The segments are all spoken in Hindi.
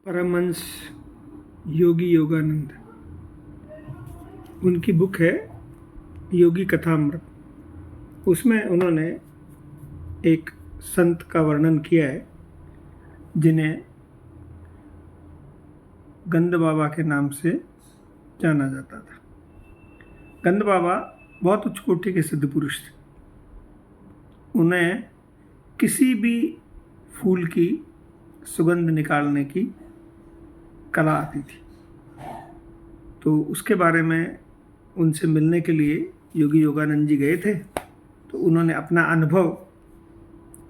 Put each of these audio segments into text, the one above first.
परमहंस योगी योगानंद, उनकी बुक है योगी कथामृत। उसमें उन्होंने एक संत का वर्णन किया है जिन्हें गंद बाबा के नाम से जाना जाता था। गंद बाबा बहुत उच्च कोटि के सिद्ध पुरुष थे। उन्हें किसी भी फूल की सुगंध निकालने की कला आती थी। तो उसके बारे में उनसे मिलने के लिए योगी योगानंद जी गए थे। तो उन्होंने अपना अनुभव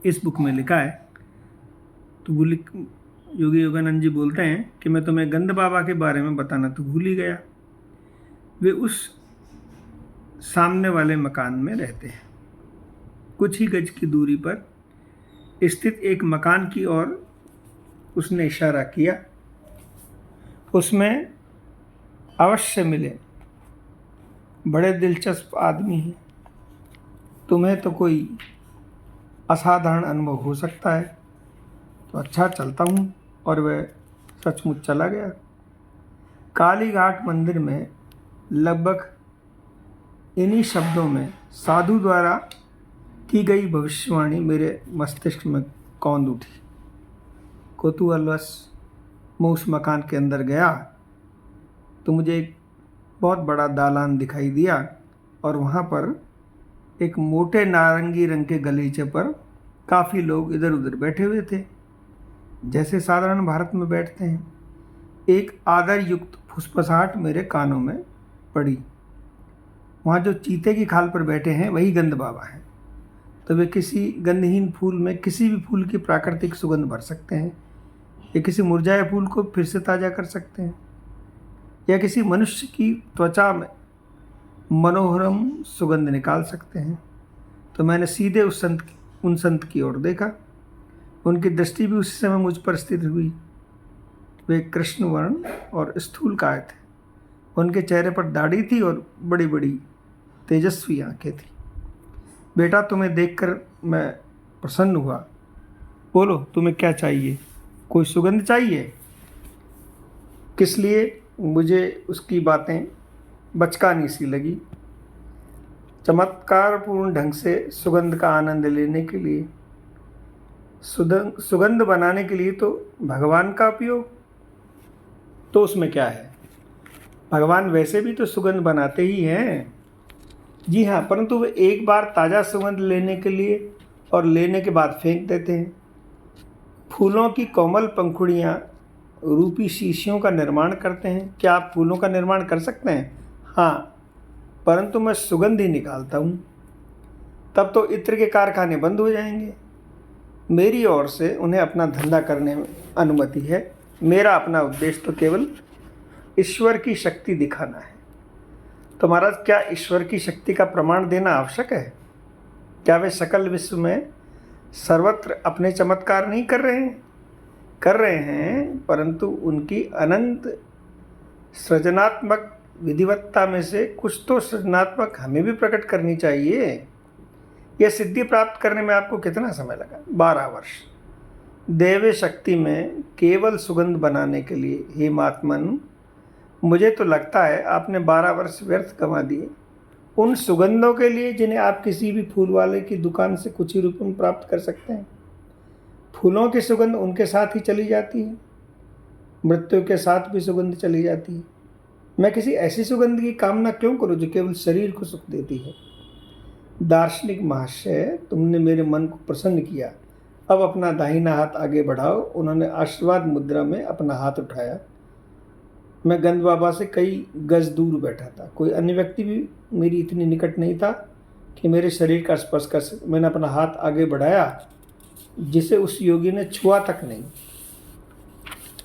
इस बुक में लिखा है। तो योगी योगानंद जी बोलते हैं कि मैं तुम्हें गंद बाबा के बारे में बताना तो भूल ही गया। वे उस सामने वाले मकान में रहते हैं। कुछ ही गज की दूरी पर स्थित एक मकान की ओर उसने इशारा किया। उसमें अवश्य मिले, बड़े दिलचस्प आदमी हैं। तुम्हें तो कोई असाधारण अनुभव हो सकता है। तो अच्छा, चलता हूँ। और वह सचमुच चला गया। काली घाट मंदिर में लगभग इन्हीं शब्दों में साधु द्वारा की गई भविष्यवाणी मेरे मस्तिष्क में कौंध उठी। कौतूहलवश मैं उस मकान के अंदर गया तो मुझे एक बहुत बड़ा दालान दिखाई दिया और वहाँ पर एक मोटे नारंगी रंग के गलीचे पर काफ़ी लोग इधर उधर बैठे हुए थे, जैसे साधारण भारत में बैठते हैं। एक आदर युक्त फुसफुसाहट मेरे कानों में पड़ी। वहाँ जो चीते की खाल पर बैठे हैं वही गंद बाबा हैं। तो वे किसी गंधहीन फूल में किसी भी फूल की प्राकृतिक सुगंध भर सकते हैं, या किसी मुरझाए फूल को फिर से ताज़ा कर सकते हैं, या किसी मनुष्य की त्वचा में मनोहरम सुगंध निकाल सकते हैं। तो मैंने सीधे उन संत की ओर देखा। उनकी दृष्टि भी उसी समय मुझ पर स्थित हुई। वे कृष्ण वर्ण और स्थूलकाय थे। उनके चेहरे पर दाढ़ी थी और बड़ी बड़ी तेजस्वी आंखें थी। बेटा, तुम्हें देखकर मैं प्रसन्न हुआ। बोलो, तुम्हें क्या चाहिए? कोई सुगंध चाहिए? किस लिए? मुझे उसकी बातें बचकानी सी लगी। चमत्कारपूर्ण ढंग से सुगंध का आनंद लेने के लिए, सुगंध बनाने के लिए तो भगवान का उपयोग, तो उसमें क्या है? भगवान वैसे भी तो सुगंध बनाते ही हैं। जी हाँ, परंतु वे एक बार ताज़ा सुगंध लेने के लिए और लेने के बाद फेंक देते हैं। फूलों की कोमल पंखुड़ियाँ रूपी शीशियों का निर्माण करते हैं। क्या आप फूलों का निर्माण कर सकते हैं? हाँ, परंतु मैं सुगंध ही निकालता हूँ। तब तो इत्र के कारखाने बंद हो जाएंगे। मेरी ओर से उन्हें अपना धंधा करने में अनुमति है। मेरा अपना उद्देश्य तो केवल ईश्वर की शक्ति दिखाना है। तो महाराज, क्या ईश्वर की शक्ति का प्रमाण देना आवश्यक है? क्या वे सकल विश्व में सर्वत्र अपने चमत्कार नहीं कर रहे हैं? कर रहे हैं, परंतु उनकी अनंत सृजनात्मक विधिवत्ता में से कुछ तो सृजनात्मक हमें भी प्रकट करनी चाहिए। यह सिद्धि प्राप्त करने में आपको कितना समय लगा? 12 वर्ष। दैवी शक्ति में केवल सुगंध बनाने के लिए, हे महात्मन, मुझे तो लगता है आपने 12 वर्ष व्यर्थ गंवा दिए। उन सुगंधों के लिए जिन्हें आप किसी भी फूल वाले की दुकान से कुछ ही रुपये में प्राप्त कर सकते हैं। फूलों की सुगंध उनके साथ ही चली जाती है, मृत्यु के साथ भी सुगंध चली जाती है। मैं किसी ऐसी सुगंध की कामना क्यों करूं जो केवल शरीर को सुख देती है? दार्शनिक महाशय, तुमने मेरे मन को प्रसन्न किया। अब अपना दाहिना हाथ आगे बढ़ाओ। उन्होंने आशीर्वाद मुद्रा में अपना हाथ उठाया। मैं गंद बाबा से कई गज दूर बैठा था। कोई अन्य व्यक्ति भी मेरी इतनी निकट नहीं था कि मेरे शरीर का स्पर्श कर सके। मैंने अपना हाथ आगे बढ़ाया जिसे उस योगी ने छुआ तक नहीं।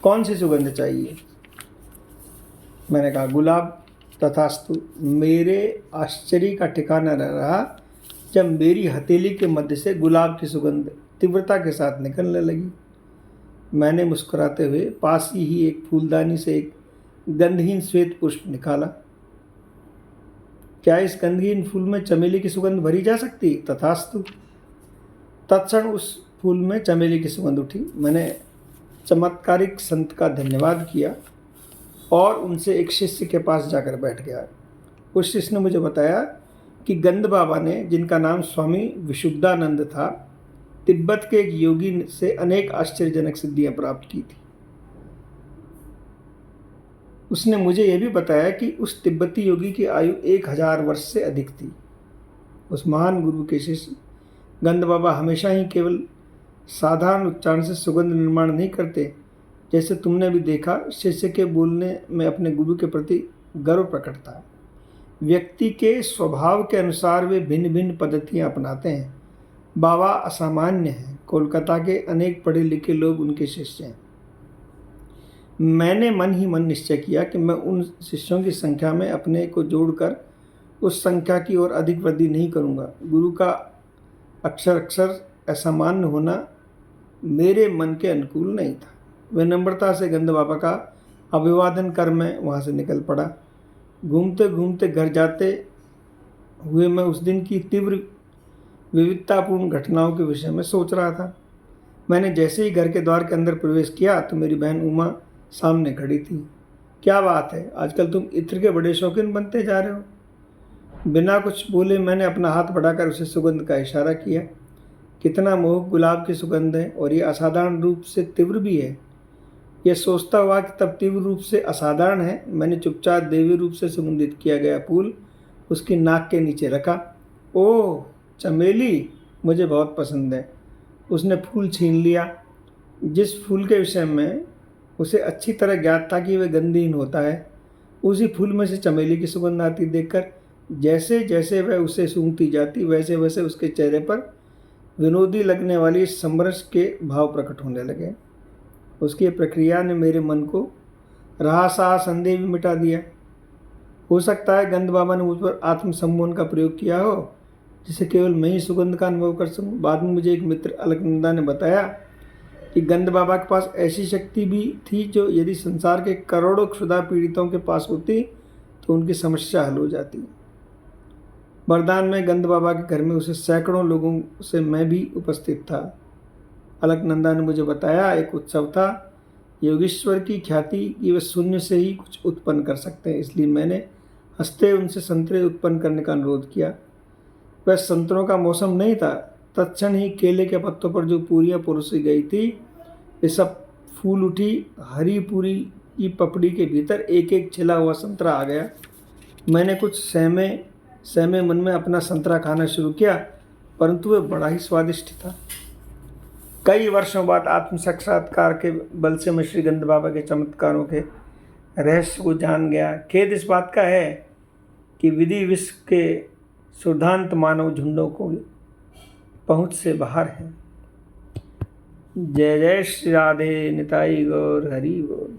कौन सी सुगंध चाहिए? मैंने कहा, गुलाब। तथास्तु। मेरे आश्चर्य का ठिकाना न रहा जब मेरी हथेली के मध्य से गुलाब की सुगंध तीव्रता के साथ निकलने लगी। मैंने मुस्कुराते हुए पास ही एक फूलदानी से एक गंधहीन श्वेत पुष्प निकाला। क्या इस गंधहीन फूल में चमेली की सुगंध भरी जा सकती? तथास्तु। तत्क्षण उस फूल में चमेली की सुगंध उठी। मैंने चमत्कारिक संत का धन्यवाद किया और उनसे एक शिष्य के पास जाकर बैठ गया। उस शिष्य ने मुझे बताया कि गंद बाबा ने, जिनका नाम स्वामी विशुद्धानंद था, तिब्बत के एक योगी से अनेक आश्चर्यजनक सिद्धियां प्राप्त की थी। उसने मुझे यह भी बताया कि उस तिब्बती योगी की आयु 1000 वर्ष से अधिक थी। उस महान गुरु के शिष्य गंद बाबा हमेशा ही केवल साधारण उच्चारण से सुगंध निर्माण नहीं करते, जैसे तुमने भी देखा। शिष्य के बोलने में अपने गुरु के प्रति गर्व प्रकट था। व्यक्ति के स्वभाव के अनुसार वे भिन्न भिन्न पद्धतियाँ अपनाते हैं। बाबा असामान्य हैं। कोलकाता के अनेक पढ़े लिखे लोग उनके शिष्य हैं। मैंने मन ही मन निश्चय किया कि मैं उन शिष्यों की संख्या में अपने को जोड़कर उस संख्या की ओर अधिक वृद्धि नहीं करूँगा। गुरु का अक्सर असामान्य होना मेरे मन के अनुकूल नहीं था। विनम्रता से गंद बाबा का अभिवादन कर मैं वहाँ से निकल पड़ा। घूमते घूमते घर जाते हुए मैं उस दिन की तीव्र विविधतापूर्ण घटनाओं के विषय में सोच रहा था। मैंने जैसे ही घर के द्वार के अंदर प्रवेश किया तो मेरी बहन उमा सामने खड़ी थी। क्या बात है, आजकल तुम इत्र के बड़े शौकीन बनते जा रहे हो। बिना कुछ बोले मैंने अपना हाथ बढ़ाकर उसे सुगंध का इशारा किया। कितना मोहक गुलाब की सुगंध है और ये असाधारण रूप से तीव्र भी है। यह सोचता हुआ कि तब तीव्र रूप से असाधारण है, मैंने चुपचाप देवी रूप से सुगंधित किया गया फूल उसकी नाक के नीचे रखा। ओह चमेली, मुझे बहुत पसंद है। उसने फूल छीन लिया। जिस फूल के विषय में उसे अच्छी तरह ज्ञात था कि वह गंधहीन होता है, उसी फूल में से चमेली की सुगंध आती देखकर जैसे जैसे वह उसे सूंघती जाती वैसे वैसे उसके चेहरे पर विनोदी लगने वाली समरस के भाव प्रकट होने लगे। उसकी प्रक्रिया ने मेरे मन को रहा सा संदेह भी मिटा दिया। हो सकता है गंद बाबा ने मुझ पर आत्मसम्मोहन का प्रयोग किया हो, जिसे केवल मैं ही सुगंध का अनुभव कर सकूं। बाद में मुझे एक मित्र अलकनंदा ने बताया कि गंद बाबा के पास ऐसी शक्ति भी थी जो यदि संसार के करोड़ों क्षुधा पीड़ितों के पास होती तो उनकी समस्या हल हो जाती। वरदान में गंद बाबा के घर में उसे सैकड़ों लोगों से मैं भी उपस्थित था। अलकनंदा ने मुझे बताया एक उत्सव था। योगेश्वर की ख्याति कि वे शून्य से ही कुछ उत्पन्न कर सकते हैं, इसलिए मैंने हंसते उनसे संतरे उत्पन्न करने का अनुरोध किया। वह संतरों का मौसम नहीं था। तत्क्षण ही केले के पत्तों पर जो पूरियां परोसी गई थी वे सब फूल उठी। हरी पूरी की पपड़ी के भीतर एक एक छिला हुआ संतरा आ गया। मैंने कुछ सहमे मन में अपना संतरा खाना शुरू किया, परंतु वह बड़ा ही स्वादिष्ट था। कई वर्षों बाद आत्म साक्षात्कार के बल से मैं श्री गंद बाबा के चमत्कारों के रहस्य को जान गया। खेद इस बात का है कि विधि विश्व के शुद्धांत मानव झुंडों को पहुंच से बाहर है। जय जय श्री राधे निताई गौर हरि बोल।